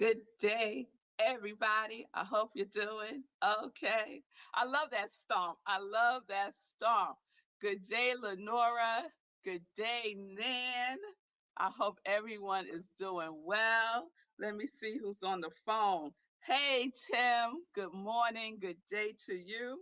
Good day, everybody. I hope you're doing okay. I love that stomp. I love that stomp. Good day, Lenora. Good day, Nan. I hope everyone is doing well. Let me see who's on the phone. Hey, Tim. Good morning. Good day to you.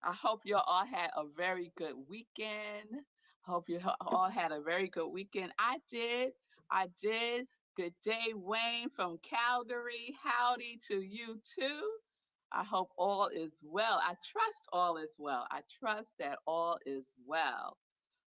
I hope you all had a very good weekend. Hope you all had a very good weekend. I did. I did. Good day, Wayne from Calgary. Howdy to you too. I hope all is well. I trust all is well. I trust that all is well.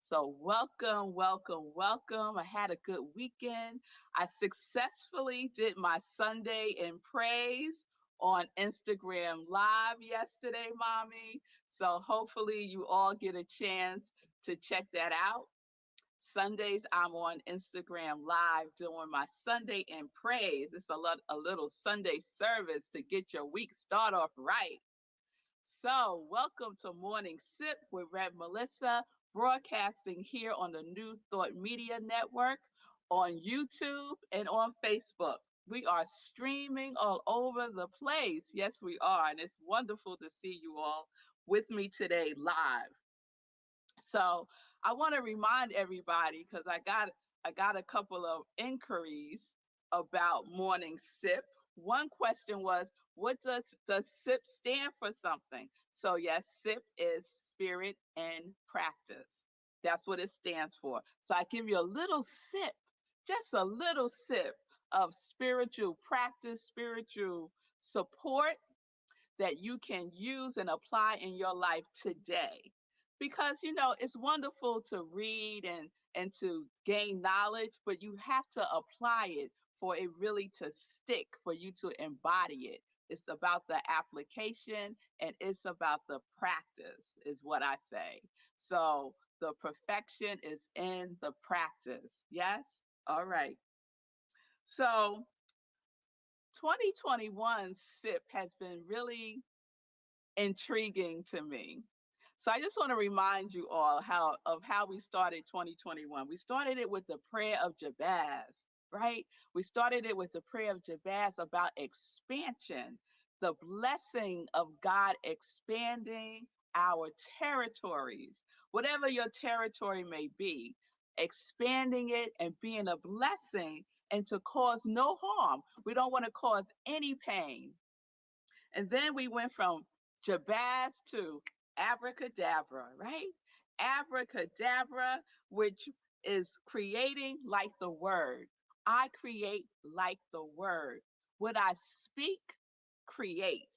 So, welcome, welcome, welcome. I had a good weekend. I successfully did my Sunday in praise on Instagram Live yesterday, mommy. So, hopefully, you all get a chance to check that out. Sundays, I'm on Instagram Live doing my Sunday in praise. It's a little Sunday service to get your week start off right. So, welcome to Morning Sip with Rev Melissa, broadcasting here on the New Thought Media Network, on YouTube, and on Facebook. We are streaming all over the place. Yes, we are. And it's wonderful to see you all with me today live. So I want to remind everybody because I got a couple of inquiries about morning sip. One question was, what does SIP stand for something? So yes, SIP is spirit and practice. That's what it stands for. So I give you a little sip, just a little sip of spiritual practice, spiritual support that you can use and apply in your life today. Because it's wonderful to read and to gain knowledge, but you have to apply it for it really to stick, for you to embody it. It's about the application and it's about the practice, is what I say. So the perfection is in the practice. Yes? All right. So 2021 SIP has been really intriguing to me. So I just want to remind you all how we started 2021. We started it with the prayer of Jabez, right? We started it with the prayer of Jabez about expansion, the blessing of God expanding our territories, whatever your territory may be, expanding it and being a blessing and to cause no harm. We don't want to cause any pain. And then we went from Jabaz to abracadabra, right? Abracadabra, which is creating like the word. I create like the word. What I speak creates,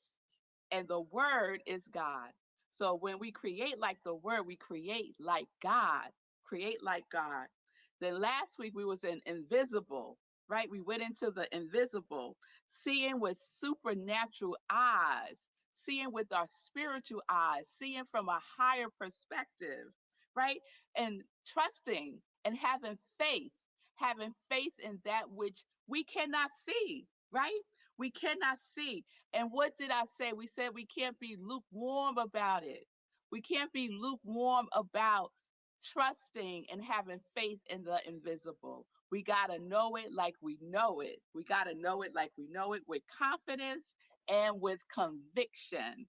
and the word is God. So when we create like the word, we create like God. Create like God. Then last week we was in invisible, right? We went into the invisible, seeing with supernatural eyes, seeing with our spiritual eyes, seeing from a higher perspective, right? And trusting and having faith in that which we cannot see, right? We cannot see. And what did I say? We said we can't be lukewarm about it. We can't be lukewarm about trusting and having faith in the invisible. We got to know it like we know it. We got to know it like we know it with confidence and with conviction.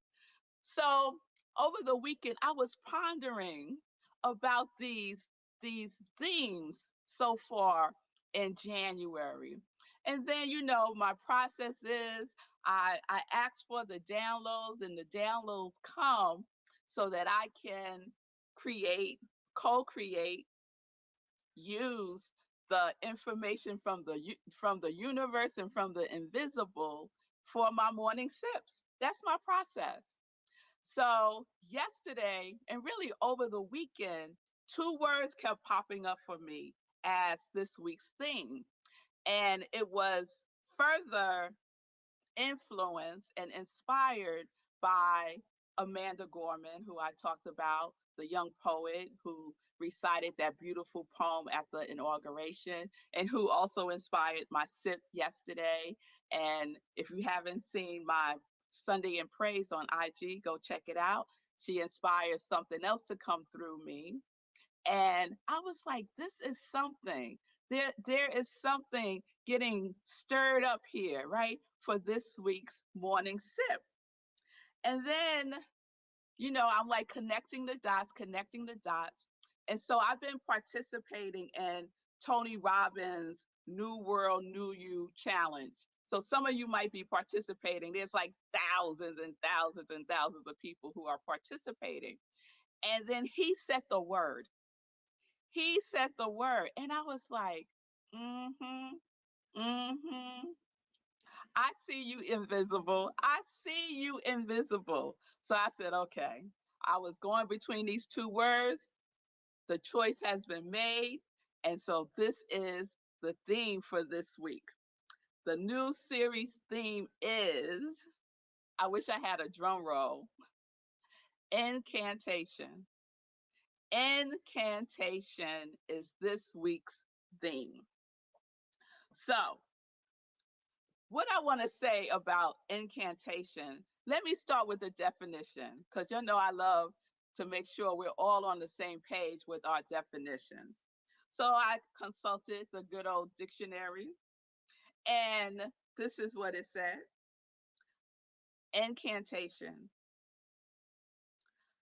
So over the weekend, I was pondering about these themes so far in January. And then, my process is I ask for the downloads, and the downloads come so that I can create, co-create, use the information from the universe and from the invisible for my morning sips. That's my process. So yesterday and really over the weekend, two words kept popping up for me as this week's theme. And it was further influenced and inspired by Amanda Gorman, who I talked about, the young poet who recited that beautiful poem at the inauguration, and who also inspired my sip yesterday. And if you haven't seen my Sunday in Praise on IG, go check it out. She inspires something else to come through me. And I was like, this is something. There is something getting stirred up here, right? For this week's morning sip. And then, I'm like connecting the dots, connecting the dots. And so I've been participating in Tony Robbins' New World, New You challenge. So some of you might be participating. There's like thousands and thousands and thousands of people who are participating. And then he set the word. He set the word. And I was like, mm-hmm, mm-hmm. I see you invisible. I see you invisible. So I said, okay. I was going between these two words. The choice has been made. And so this is the theme for this week. The new series theme is, I wish I had a drum roll, incantation. Incantation is this week's theme. So, what I want to say about incantation, let me start with the definition, because I love to make sure we're all on the same page with our definitions. So I consulted the good old dictionary, and this is what it said. Incantation,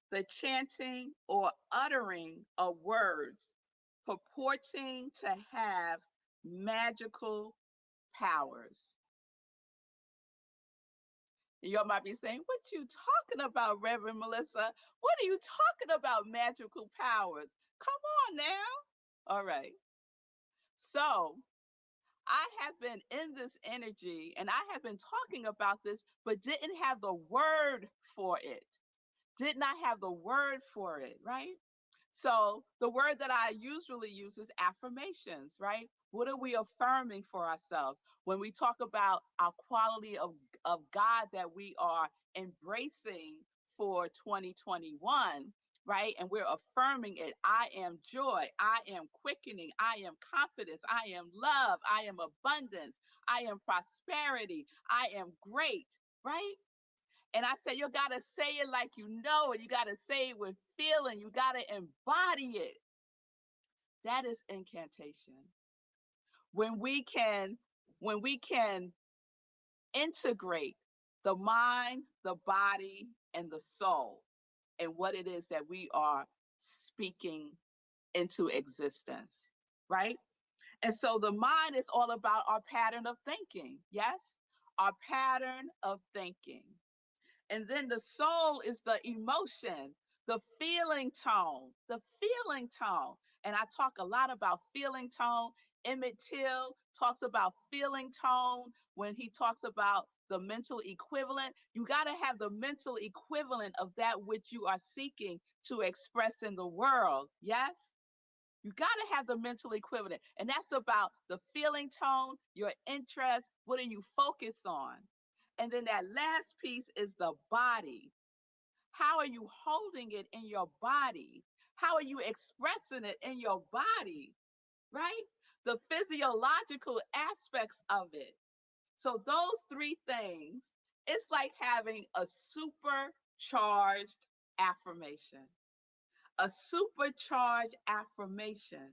the chanting or uttering of words purporting to have magical powers. You might be saying, what you talking about, Reverend Melissa? What are you talking about, magical powers? Come on now. All right. So I have been in this energy and I have been talking about this, but didn't have the word for it. Did not have the word for it, right? So the word that I usually use is affirmations, right? What are we affirming for ourselves? When we talk about our quality of God that we are embracing for 2021, right? And we're affirming it. I am joy. I am quickening. I am confidence. I am love. I am abundance. I am prosperity. I am great, right? And I said, you got to say it like you know it. You got to say it with feeling. You got to embody it. That is incantation. When we can, when we can integrate the mind, the body, and the soul and what it is that we are speaking into existence, right? And so the mind is all about our pattern of thinking. Yes, our pattern of thinking. And then the soul is the emotion, the feeling tone, the feeling tone. And I talk a lot about feeling tone. Emmett Till talks about feeling tone when he talks about the mental equivalent. You got to have the mental equivalent of that which you are seeking to express in the world. Yes? You got to have the mental equivalent. And that's about the feeling tone, your interest. What are you focused on? And then that last piece is the body. How are you holding it in your body? How are you expressing it in your body? Right? The physiological aspects of it. So, those three things, it's like having a supercharged affirmation. A supercharged affirmation.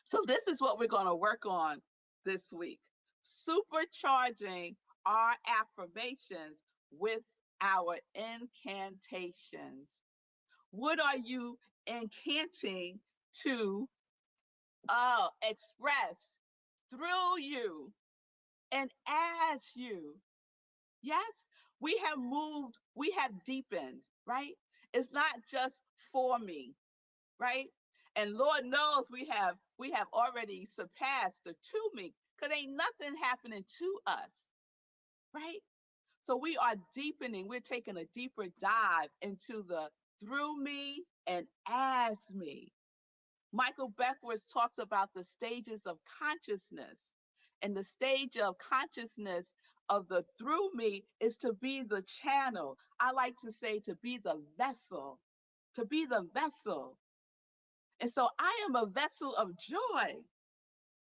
So, this is what we're going to work on this week, supercharging our affirmations with our incantations. What are you incanting to express through you and as you? Yes, we have moved, we have deepened, right? It's not just for me, right? And Lord knows we have already surpassed the to me because ain't nothing happening to us, right? So we are deepening, we're taking a deeper dive into the through me and as me. Michael Beckwith talks about the stages of consciousness. And the stage of consciousness of the through me is to be the channel. I like to say to be the vessel, to be the vessel. And so I am a vessel of joy.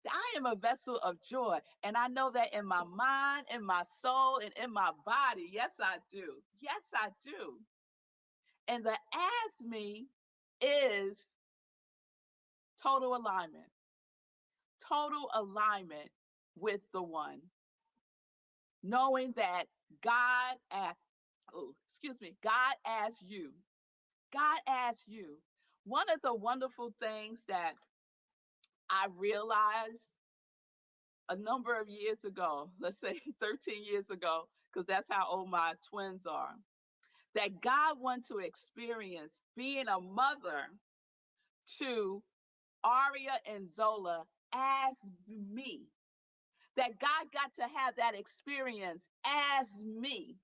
I am a vessel of joy. And I know that in my mind, in my soul, and in my body. Yes, I do. Yes, I do. And the as me is total alignment. Total alignment with the one, knowing that God as, God as you, God as you. One of the wonderful things that I realized a number of years ago, let's say 13 years ago, because that's how old my twins are, that God wants to experience being a mother to Aria and Zola as me. That God got to have that experience as me.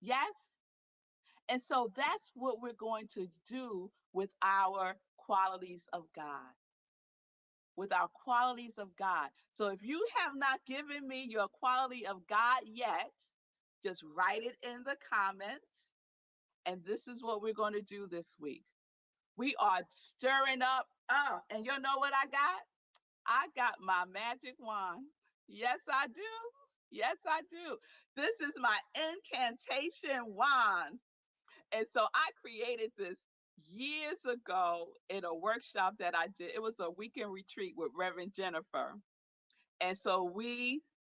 Yes? And so that's what we're going to do with our qualities of God. With our qualities of God. So if you have not given me your quality of God yet, just write it in the comments. And this is what we're going to do this week. We are stirring up. Oh, and you know what I got? I got my magic wand. Yes, I do. Yes, I do. This is my incantation wand. And so I created this years ago in a workshop that I did. It was a weekend retreat with Reverend Jennifer. And so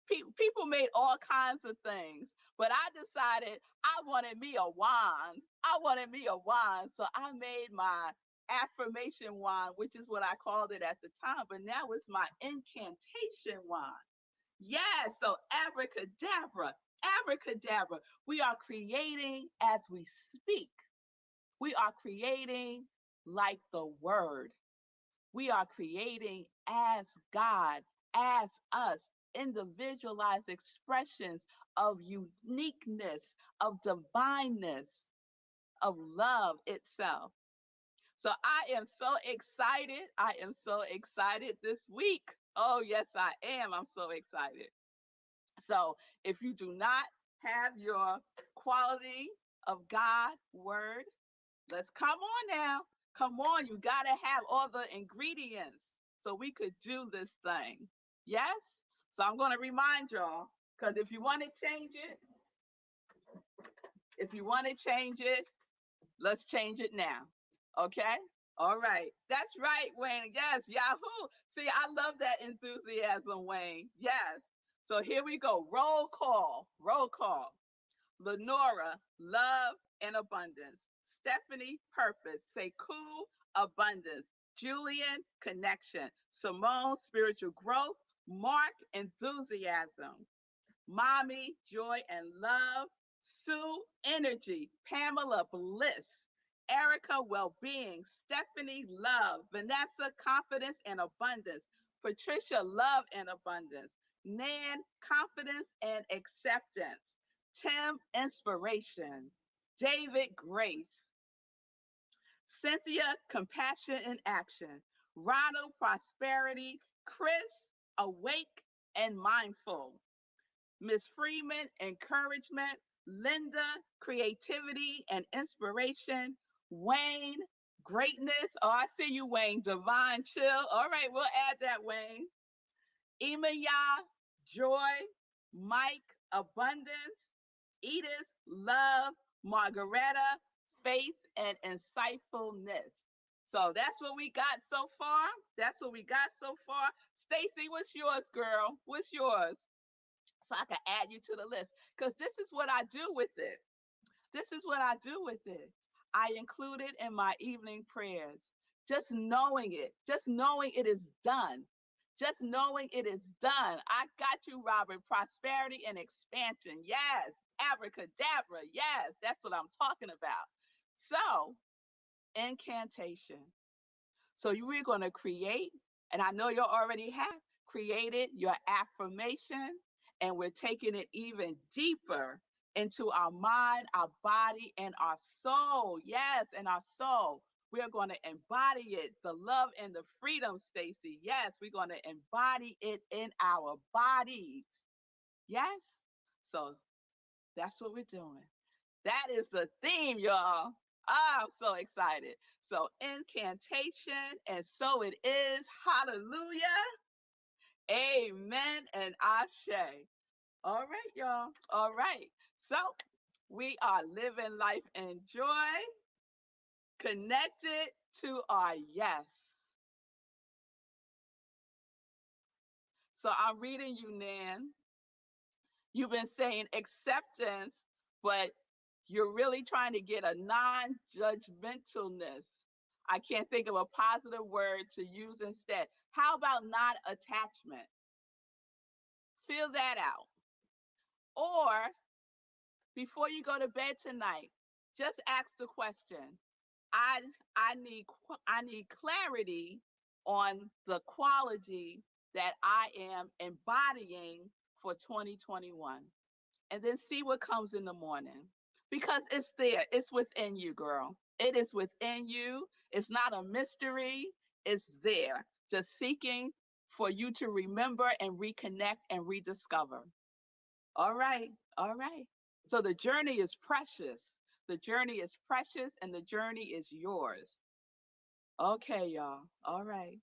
people made all kinds of things, but I decided I wanted me a wand. I wanted me a wand. So I made my affirmation wand, which is what I called it at the time, but now it's my incantation wand. Yes, so abracadabra, abracadabra. We are creating as we speak. We are creating like the word. We are creating as God, as us, individualized expressions of uniqueness, of divineness, of love itself. So I am so excited. I am so excited this week. Oh, yes, I am. I'm so excited. So if you do not have your quality of God word, let's come on now. Come on, you got to have all the ingredients so we could do this thing. Yes? So I'm going to remind y'all, because if you want to change it, let's change it now. Okay? All right. That's right, Wayne. Yes, Yahoo. See, I love that enthusiasm, Wayne. Yes. So here we go. Roll call. Roll call. Lenora, love and abundance. Stephanie, purpose. Sekou, abundance. Julian, connection. Simone, spiritual growth. Mark, enthusiasm. Mommy, joy and love. Sue, energy. Pamela, bliss. Erica, well-being. Stephanie, love. Vanessa, confidence and abundance. Patricia, love and abundance. Nan, confidence and acceptance. Tim, inspiration. David, grace. Cynthia, compassion in action. Ronald, prosperity. Chris, awake and mindful. Miss Freeman, encouragement. Linda, creativity and inspiration. Wayne, greatness. Oh, I see you, Wayne. Divine chill. All right, we'll add that, Wayne. Emaya, joy. Mike, abundance. Edith, love. Margaretta, faith and insightfulness. So that's what we got so far. That's what we got so far. Stacy, what's yours, girl? What's yours? So I can add you to the list because this is what I do with it. This is what I do with it. I include it in my evening prayers. Just knowing it is done. Just knowing it is done. I got you, Robert. Prosperity and expansion. Yes. Abracadabra. Yes. That's what I'm talking about. So, incantation. So we're going to create, and I know you already have created your affirmation, and we're taking it even deeper into our mind, our body, and our soul. Yes, and our soul. We are going to embody it, the love and the freedom, Stacy. Yes, we're going to embody it in our bodies. Yes? So that's what we're doing. That is the theme, y'all. I'm so excited. So, incantation, and so it is. Hallelujah. Amen and ashe. All right, y'all. All right. So, we are living life in joy, connected to our yes. So I'm reading you, Nan. You've been saying acceptance, but you're really trying to get a non-judgmentalness. I can't think of a positive word to use instead. How about not attachment? Fill that out. Or before you go to bed tonight, just ask the question. I I need clarity on the quality that I am embodying for 2021. And then see what comes in the morning. Because it's there. It's within you, girl. It is within you. It's not a mystery. It's there. Just seeking for you to remember and reconnect and rediscover. All right. All right. So the journey is precious. The journey is precious and the journey is yours. Okay, y'all. All right.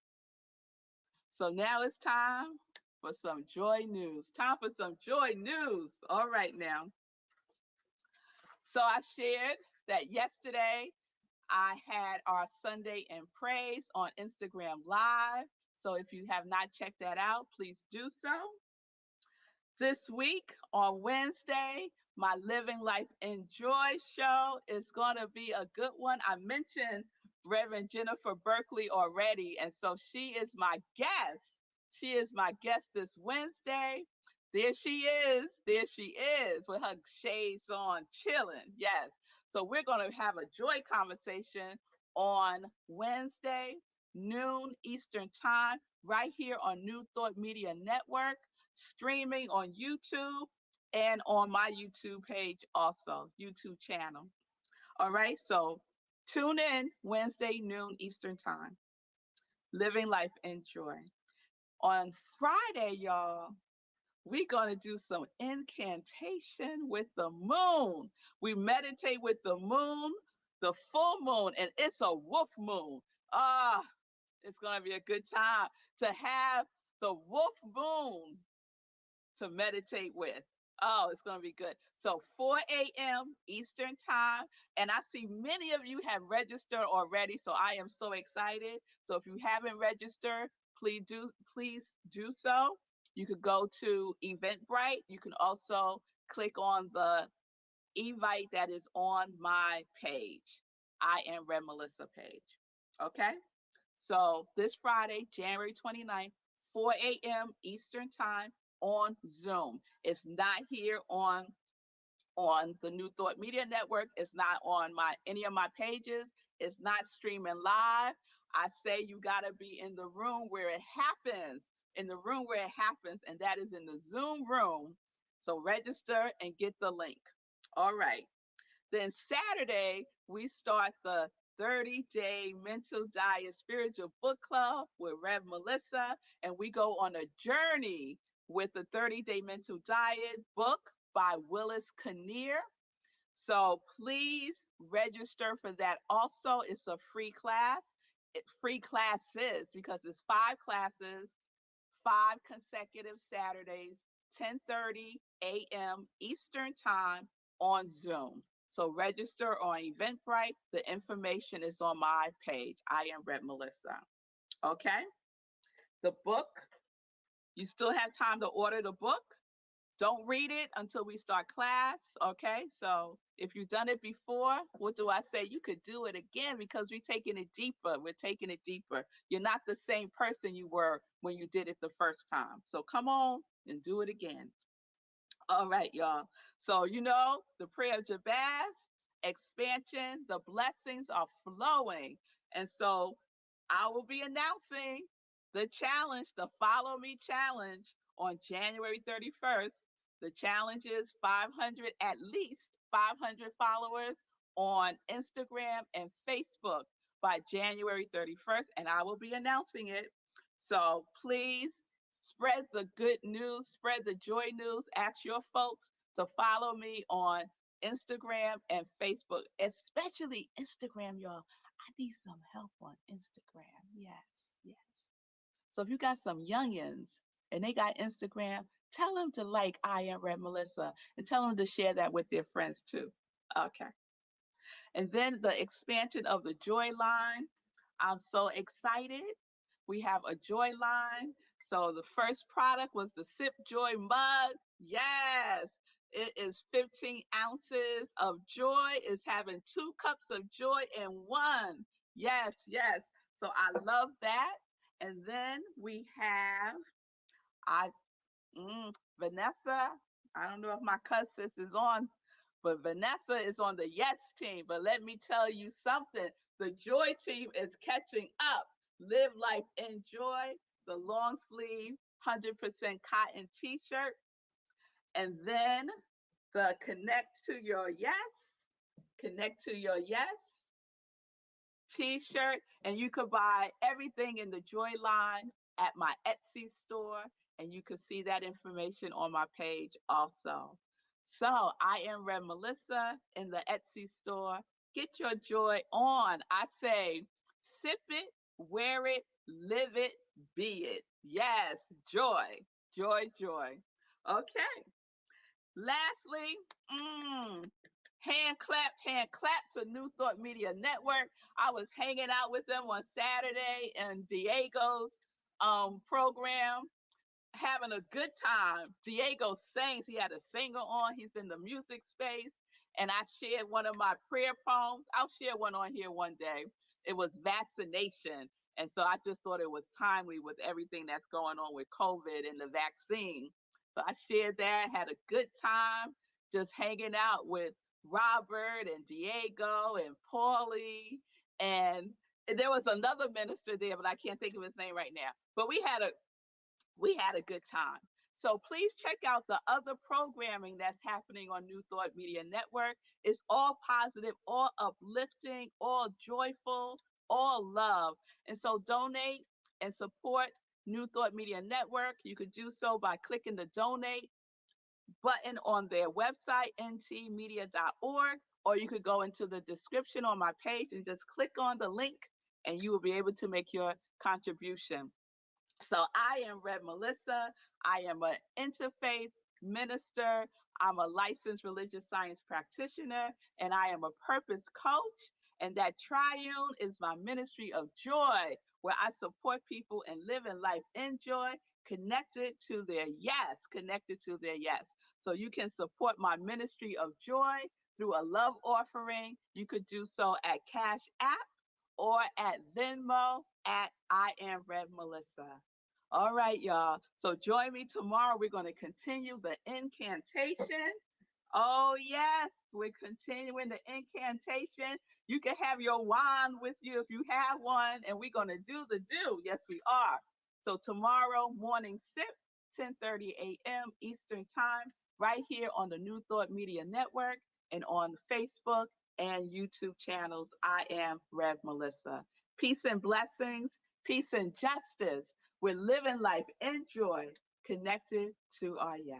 So now it's time for some joy news. Time for some joy news. All right, now. So I shared that yesterday I had our Sunday in Praise on Instagram Live. So if you have not checked that out, please do so. This week on Wednesday, my Living Life in Joy show is going to be a good one. I mentioned Reverend Jennifer Berkeley already, and so she is my guest. She is my guest this Wednesday. There she is. There she is with her shades on, chilling. Yes. So we're going to have a joy conversation on Wednesday, noon Eastern Time, right here on New Thought Media Network, streaming on YouTube and on my YouTube page also, YouTube channel. All right, so tune in Wednesday, noon Eastern Time. Living Life in Joy. On Friday, y'all, we're going to do some incantation with the moon. We meditate with the moon, the full moon, and it's a wolf moon. Ah, it's going to be a good time to have the wolf moon to meditate with. Oh, it's going to be good. So 4 a.m. Eastern Time. And I see many of you have registered already. So I am so excited. So if you haven't registered, please do so. You could go to Eventbrite. You can also click on the Evite that is on my page. I am Red Melissa page. Okay. So this Friday, January 29th, 4 a.m. Eastern Time on Zoom. It's not here on the New Thought Media Network. It's not on my any of my pages. It's not streaming live. I say you gotta be in the room where it happens, in the room where it happens, and that is in the Zoom room. So register and get the link. All right. Then Saturday, we start the 30-day mental diet spiritual book club with Rev Melissa, and we go on a journey with the 30-day mental diet book by Willis Kinnear. So please register for that. Also, it's a free class. Free classes because it's 5 classes, 5 consecutive Saturdays, 10:30 a.m. Eastern Time on Zoom. So register on Eventbrite. The information is on my page. I am Red Melissa. Okay. The book, you still have time to order the book. Don't read it until we start class. Okay. So if you've done it before, what do I say? You could do it again because we're taking it deeper. We're taking it deeper. You're not the same person you were when you did it the first time. So come on and do it again. All right, y'all. So, the prayer of Jabez, expansion, the blessings are flowing. And so I will be announcing the challenge, the Follow Me Challenge on January 31st. The challenge is 500, at least 500 followers on Instagram and Facebook by January 31st. And I will be announcing it. So please spread the good news, spread the joy news. Ask your folks to follow me on Instagram and Facebook, especially Instagram, y'all. I need some help on Instagram. Yes, yes. So if you got some youngins and they got Instagram, tell them to like I am Red Melissa and tell them to share that with their friends too. Okay. And then the expansion of the Joy line. I'm so excited. We have a Joy line. So the first product was the Sip Joy mug. Yes, it is 15 ounces of joy. It's having 2 cups of joy in one. Yes, yes. So I love that. And then we have I Vanessa. I don't know if my cousin is on, but Vanessa is on the yes team. But let me tell you something. The joy team is catching up. Live life, enjoy the long sleeve 100% cotton t-shirt. And then the connect to your yes t-shirt, and you could buy everything in the Joy line at my Etsy store, and you can see that information on my page also. So I am Rev Melissa in the Etsy store. Get your joy on. I say, sip it, wear it, live it, be it. Yes, joy, joy, joy. Okay. Lastly, hand clap to New Thought Media Network. I was hanging out with them on Saturday in Diego's program, having a good time. Diego sings. He had a singer on. He's in the music space. And I shared one of my prayer poems. I'll share one on here one day. It was vaccination. And so I just thought it was timely with everything that's going on with COVID and the vaccine. So I shared that, had a good time just hanging out with Robert and Diego and Paulie. And there was another minister there, but I can't think of his name right now. But we had a good time. So please check out the other programming that's happening on New Thought Media Network. It's all positive, all uplifting, all joyful, all love. And so donate and support New Thought Media Network. You could do so by clicking the donate button on their website, ntmedia.org, or you could go into the description on my page and just click on the link and you will be able to make your contribution. So I am Rev Melissa. I am an interfaith minister. I'm a licensed religious science practitioner, and I am a purpose coach. And that triune is my ministry of joy, where I support people in living life in joy, connected to their yes. So you can support my ministry of joy through a love offering. You could do so at Cash App or at Venmo at I am Rev Melissa. All right, y'all. So join me tomorrow. We're going to continue the incantation. Oh, yes, we're continuing the incantation. You can have your wand with you if you have one, and we're going to do the do. Yes, we are. So tomorrow morning sip, 10:30 a.m. Eastern Time, right here on the New Thought Media Network and on Facebook and YouTube channels. I am Rev Melissa. Peace and blessings, peace and justice. We're living life in joy, connected to our yes.